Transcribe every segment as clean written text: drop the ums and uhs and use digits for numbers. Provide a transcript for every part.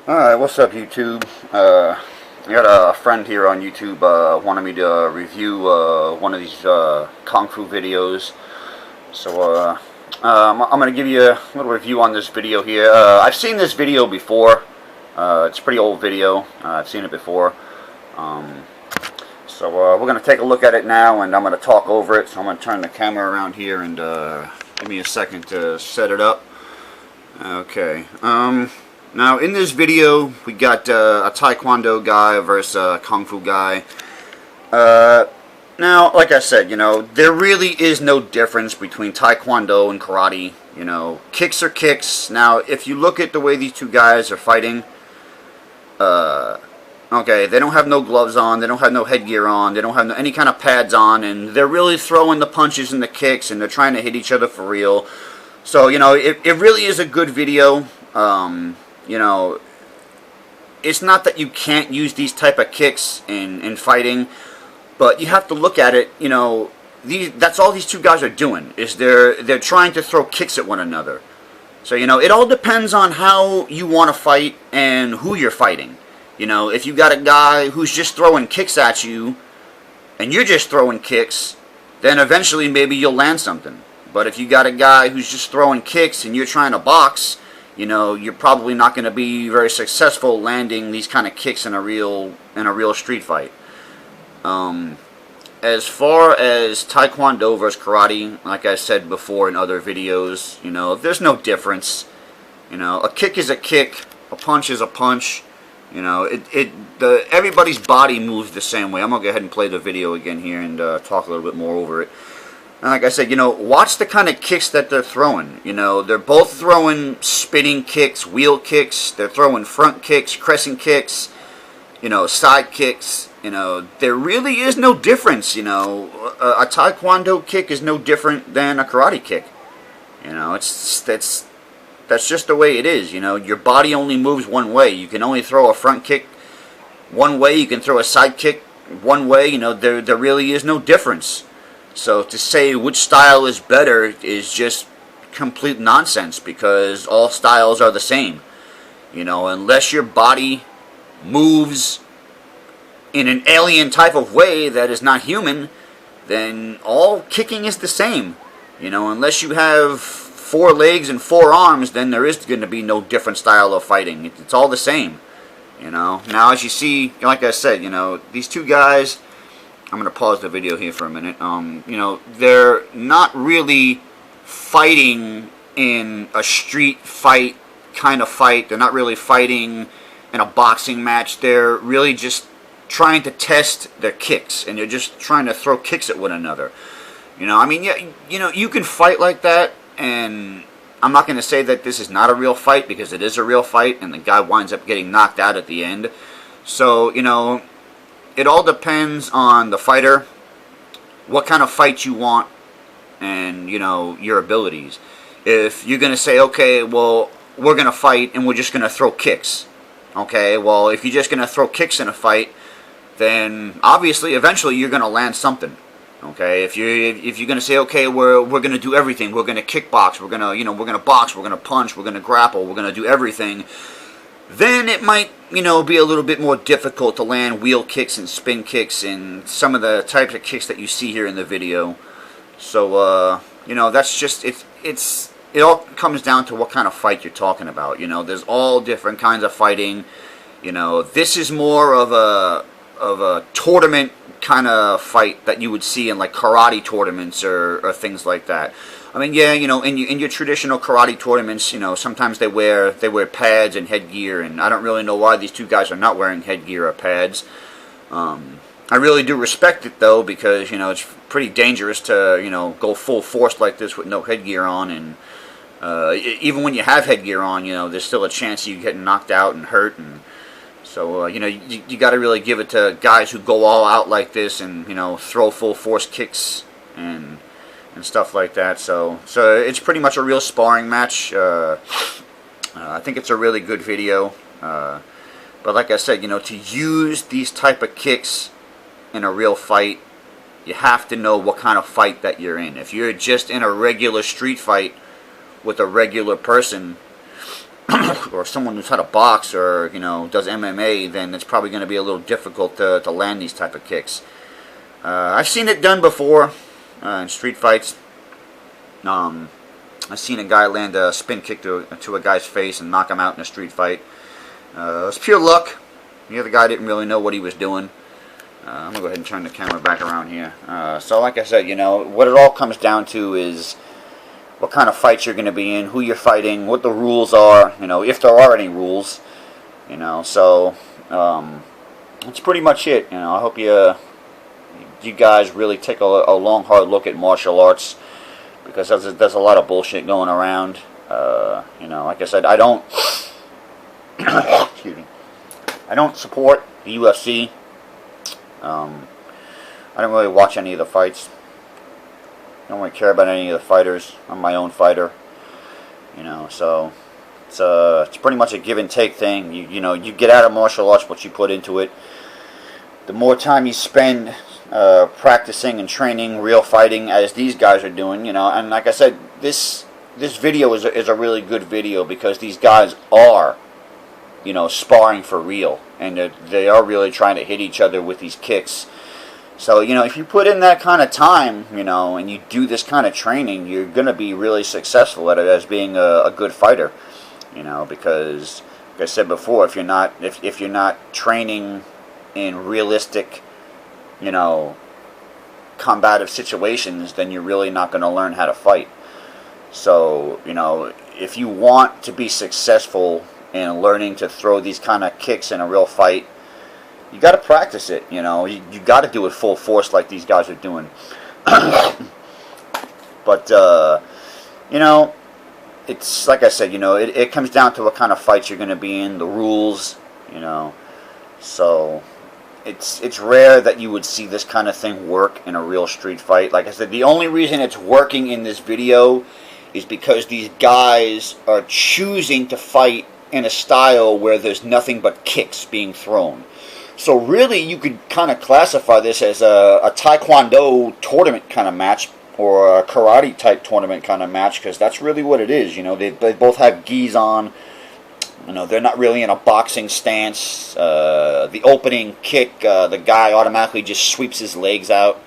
Alright, what's up YouTube? I got a friend here on YouTube wanted me to review one of these Kung Fu videos. So I'm going to give you a little review on this video here. I've seen this video before. It's a pretty old video. I've seen it before. So we're going to take a look at it now, and I'm going to talk over it. So I'm going to turn the camera around here and give me a second to set it up. Okay. Now, in this video, we got a Taekwondo guy versus a Kung Fu guy. Now, like I said, there really is no difference between Taekwondo and karate. Kicks are kicks. Now, if you look at the way these two guys are fighting, okay, they don't have no gloves on, they don't have no headgear on, they don't have any kind of pads on, and they're really throwing the punches and the kicks, and they're trying to hit each other for real. So, it really is a good video. It's not that you can't use these type of kicks in fighting, but you have to look at it, that's all these two guys are doing, is they're trying to throw kicks at one another. So, it all depends on how you want to fight and who you're fighting. If you got a guy who's just throwing kicks at you, and you're just throwing kicks, then eventually maybe you'll land something. But if you got a guy who's just throwing kicks and you're trying to box, you're probably not going to be very successful landing these kind of kicks in a real street fight. As far as Taekwondo versus karate, like I said before in other videos, there's no difference. A kick is a kick, a punch is a punch. Everybody's body moves the same way. I'm gonna go ahead and play the video again here and talk a little bit more over it. And like I said, watch the kind of kicks that they're throwing. They're both throwing spinning kicks, wheel kicks. They're throwing front kicks, crescent kicks, side kicks. There really is no difference. A Taekwondo kick is no different than a karate kick. That's just the way it is. Your body only moves one way. You can only throw a front kick one way. You can throw a side kick one way. There really is no difference. So to say which style is better is just complete nonsense, because all styles are the same. Unless your body moves in an alien type of way that is not human, then all kicking is the same. Unless you have 4 legs and 4 arms, then there is going to be no different style of fighting. It's all the same. Now, as you see, like I said, these two guys, I'm going to pause the video here for a minute. They're not really fighting in a street fight kind of fight. They're not really fighting in a boxing match. They're really just trying to test their kicks, and they're just trying to throw kicks at one another. You can fight like that, and I'm not going to say that this is not a real fight, because it is a real fight, and the guy winds up getting knocked out at the end. So, it all depends on the fighter, what kind of fight you want, and, your abilities. If you're going to say, okay, well, we're going to fight and we're just going to throw kicks. Okay, well, if you're just going to throw kicks in a fight, then obviously, eventually, you're going to land something. Okay, if you're going to say, okay, we're going to do everything. We're going to kickbox. We're going to, we're going to box. We're going to punch. We're going to grapple. We're going to do everything. Then it might, be a little bit more difficult to land wheel kicks and spin kicks and some of the types of kicks that you see here in the video. So, that's just, it all comes down to what kind of fight you're talking about. There's all different kinds of fighting. This is more of a tournament kind of fight that you would see in like karate tournaments or things like that. In your traditional karate tournaments, sometimes they wear pads and headgear, and I don't really know why these two guys are not wearing headgear or pads. I really do respect it though, because it's pretty dangerous to go full force like this with no headgear on, and even when you have headgear on, there's still a chance you get knocked out and hurt, and so you got to really give it to guys who go all out like this and throw full force kicks and stuff like that. So it's pretty much a real sparring match. I think it's a really good video. But like I said, to use these type of kicks in a real fight, you have to know what kind of fight that you're in. If you're just in a regular street fight with a regular person, or someone who's had a box or, you know, does MMA, then it's probably going to be a little difficult to land these type of kicks. I've seen it done before in street fights. I've seen a guy land a spin kick to a guy's face and knock him out in a street fight. It was pure luck. The other guy didn't really know what he was doing. I'm going to go ahead and turn the camera back around here. So like I said, you know, what it all comes down to is what kind of fights you're going to be in, who you're fighting, what the rules are, you know, if there are any rules, you know. So that's pretty much it. You know, I hope you guys really take a long, hard look at martial arts, because there's a lot of bullshit going around. You know, like I said, I don't excuse me, I don't support the UFC. I don't really watch any of the fights. I don't really care about any of the fighters. I'm my own fighter, you know. So it's pretty much a give and take thing. You know, you get out of martial arts what you put into it. The more time you spend practicing and training real fighting, as these guys are doing, you know. And like I said, this video is a really good video, because these guys are, you know, sparring for real, and they are really trying to hit each other with these kicks. So, you know, if you put in that kind of time, you know, and you do this kind of training, you're going to be really successful at it as being a good fighter, you know, because, like I said before, if you're not training in realistic, you know, combative situations, then you're really not going to learn how to fight. So, you know, if you want to be successful in learning to throw these kind of kicks in a real fight, you got to practice it. You know, you got to do it full force like these guys are doing. But you know, it's like I said, you know, it comes down to what kind of fights you're going to be in, the rules, you know. So it's rare that you would see this kind of thing work in a real street fight. Like I said, the only reason it's working in this video is because these guys are choosing to fight in a style where there's nothing but kicks being thrown. So really, you could kind of classify this as a taekwondo tournament kind of match, or a karate type tournament kind of match, because that's really what it is. You know, they both have gis on. You know, they're not really in a boxing stance. The opening kick, the guy automatically just sweeps his legs out.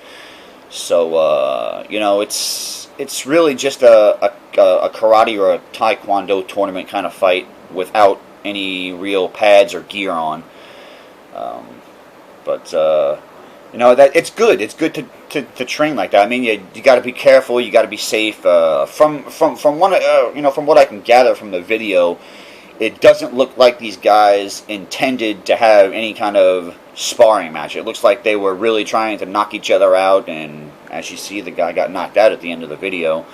So you know, it's really just a karate or a taekwondo tournament kind of fight without any real pads or gear on. But you know, that it's good. It's good to train like that. I mean, you got to be careful. You got to be safe. From what I can gather from the video, it doesn't look like these guys intended to have any kind of sparring match. It looks like they were really trying to knock each other out, and as you see, the guy got knocked out at the end of the video.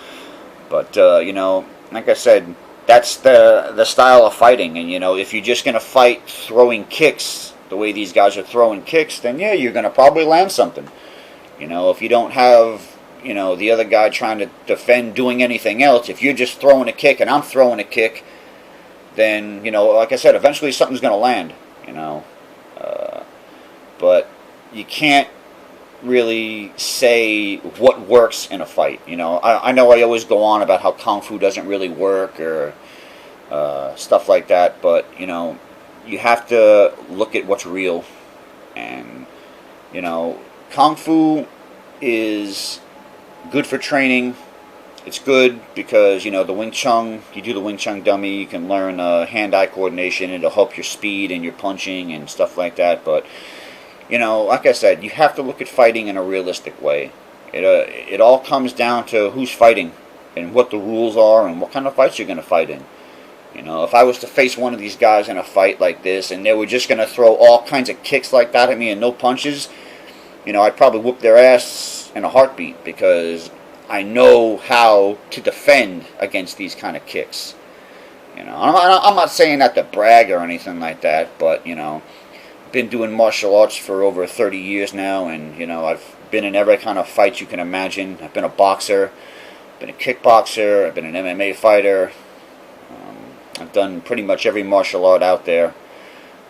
But you know, like I said, that's the style of fighting. And you know, if you're just gonna fight throwing kicks the way these guys are throwing kicks, then yeah, you're gonna probably land something. You know, if you don't have, you know, the other guy trying to defend doing anything else, if you're just throwing a kick and I'm throwing a kick, then, you know, like I said, eventually something's gonna land. You know, but you can't really say what works in a fight. You know, I know I always go on about how Kung Fu doesn't really work, or stuff like that, but, you know, you have to look at what's real. And, you know, Kung Fu is good for training. It's good because, you know, the Wing Chun, you do the Wing Chun dummy, you can learn hand-eye coordination, it'll help your speed and your punching and stuff like that. But, you know, like I said, you have to look at fighting in a realistic way. It all comes down to who's fighting and what the rules are and what kind of fights you're going to fight in. You know, if I was to face one of these guys in a fight like this, and they were just going to throw all kinds of kicks like that at me and no punches, you know, I'd probably whoop their ass in a heartbeat, because I know how to defend against these kind of kicks. You know, I'm not saying that to brag or anything like that, but, you know, I've been doing martial arts for over 30 years now, and, you know, I've been in every kind of fight you can imagine. I've been a boxer, I've been a kickboxer, I've been an MMA fighter. I've done pretty much every martial art out there.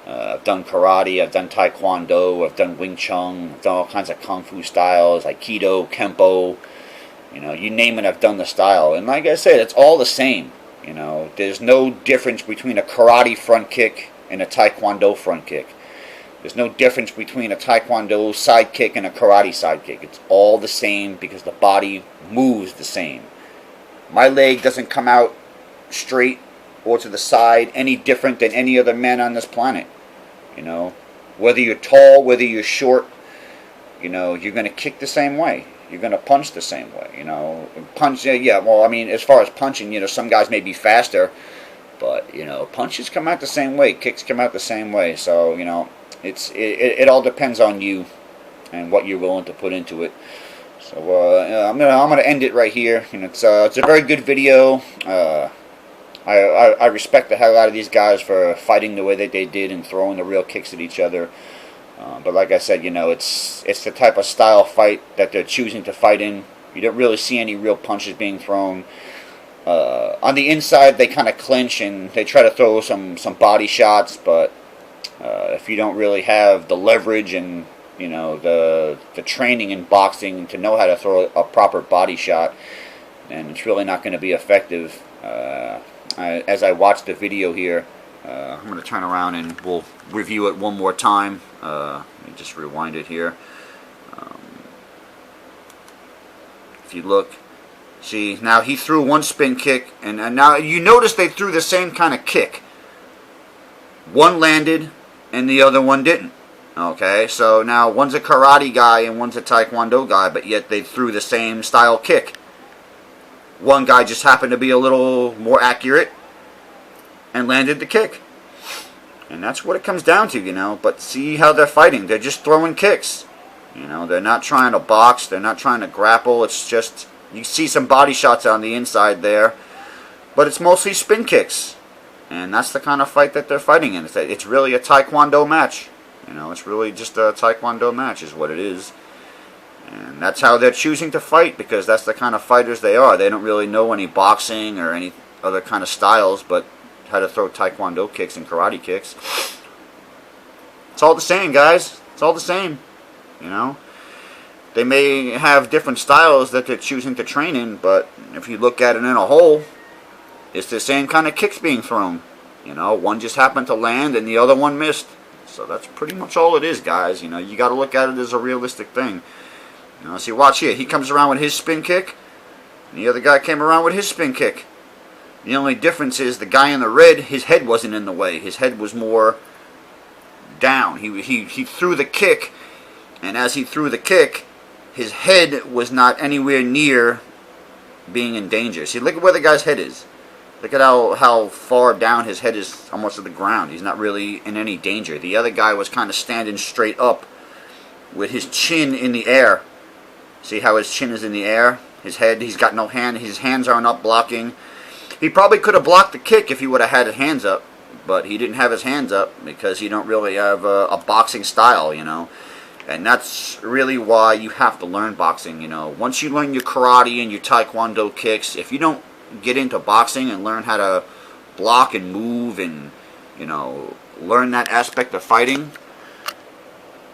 I've done karate, I've done taekwondo, I've done Wing Chun, I've done all kinds of Kung Fu styles, Aikido, Kempo. You know, you name it, I've done the style. And like I said, it's all the same. You know, there's no difference between a karate front kick and a taekwondo front kick. There's no difference between a taekwondo side kick and a karate side kick. It's all the same because the body moves the same. My leg doesn't come out straight or to the side any different than any other man on this planet. You know, whether you're tall, whether you're short, you know, you're going to kick the same way. You're going to punch the same way, you know. Punch, yeah, well, I mean, as far as punching, you know, some guys may be faster, but, you know, punches come out the same way, kicks come out the same way. So, you know, it all depends on you and what you're willing to put into it. So, I'm gonna end it right here. You know, it's a very good video. I respect the hell out of these guys for fighting the way that they did and throwing the real kicks at each other. But like I said, you know, it's the type of style fight that they're choosing to fight in. You don't really see any real punches being thrown. On the inside, they kind of clinch and they try to throw some body shots. But if you don't really have the leverage and, you know, the training in boxing to know how to throw a proper body shot, then it's really not going to be effective. As I watch the video here, I'm going to turn around and we'll review it one more time. Let me just rewind it here. If you look, see, now he threw one spin kick, and now you notice they threw the same kind of kick. One landed, and the other one didn't. Okay, so now one's a karate guy and one's a taekwondo guy, but yet they threw the same style kick. One guy just happened to be a little more accurate and landed the kick. And that's what it comes down to, you know. But see how they're fighting. They're just throwing kicks. You know, they're not trying to box. They're not trying to grapple. It's just, you see some body shots on the inside there. But it's mostly spin kicks. And that's the kind of fight that they're fighting in. It's really a taekwondo match. You know, it's really just a taekwondo match is what it is. And that's how they're choosing to fight, because that's the kind of fighters they are. They don't really know any boxing or any other kind of styles, but how to throw taekwondo kicks and karate kicks. It's all the same, guys. It's all the same. You know, they may have different styles that they're choosing to train in, but if you look at it in a whole, it's the same kind of kicks being thrown. You know, one just happened to land and the other one missed. So that's pretty much all it is, guys. You know, you got to look at it as a realistic thing. You know, see, watch here. He comes around with his spin kick, and the other guy came around with his spin kick. The only difference is the guy in the red, his head wasn't in the way. His head was more down. He threw the kick, and as he threw the kick, his head was not anywhere near being in danger. See, look at where the guy's head is. Look at how far down his head is, almost to the ground. He's not really in any danger. The other guy was kind of standing straight up with his chin in the air. See how his chin is in the air? His head, he's got no hand. His hands aren't up blocking. He probably could have blocked the kick if he would have had his hands up, but he didn't have his hands up because he don't really have a boxing style, you know. And that's really why you have to learn boxing, you know. Once you learn your karate and your taekwondo kicks, if you don't get into boxing and learn how to block and move and, you know, learn that aspect of fighting,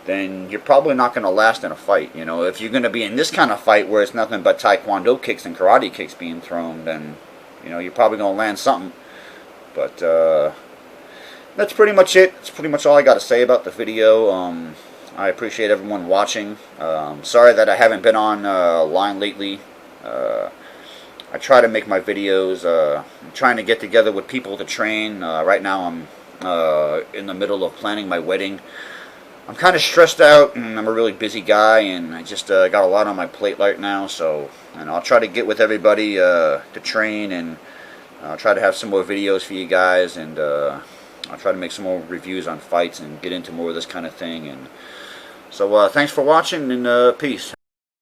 then you're probably not going to last in a fight. You know, if you're going to be in this kind of fight where it's nothing but taekwondo kicks and karate kicks being thrown, then, you know, you're probably going to land something. But that's pretty much it. That's pretty much all I got to say about the video. I appreciate everyone watching. Sorry that I haven't been on line lately. I try to make my videos. I'm trying to get together with people to train. Right now I'm in the middle of planning my wedding. I'm kind of stressed out, and I'm a really busy guy, and I just got a lot on my plate right now, so I'll try to get with everybody to train, and I'll try to have some more videos for you guys, and I'll try to make some more reviews on fights and get into more of this kind of thing. And so thanks for watching, and peace.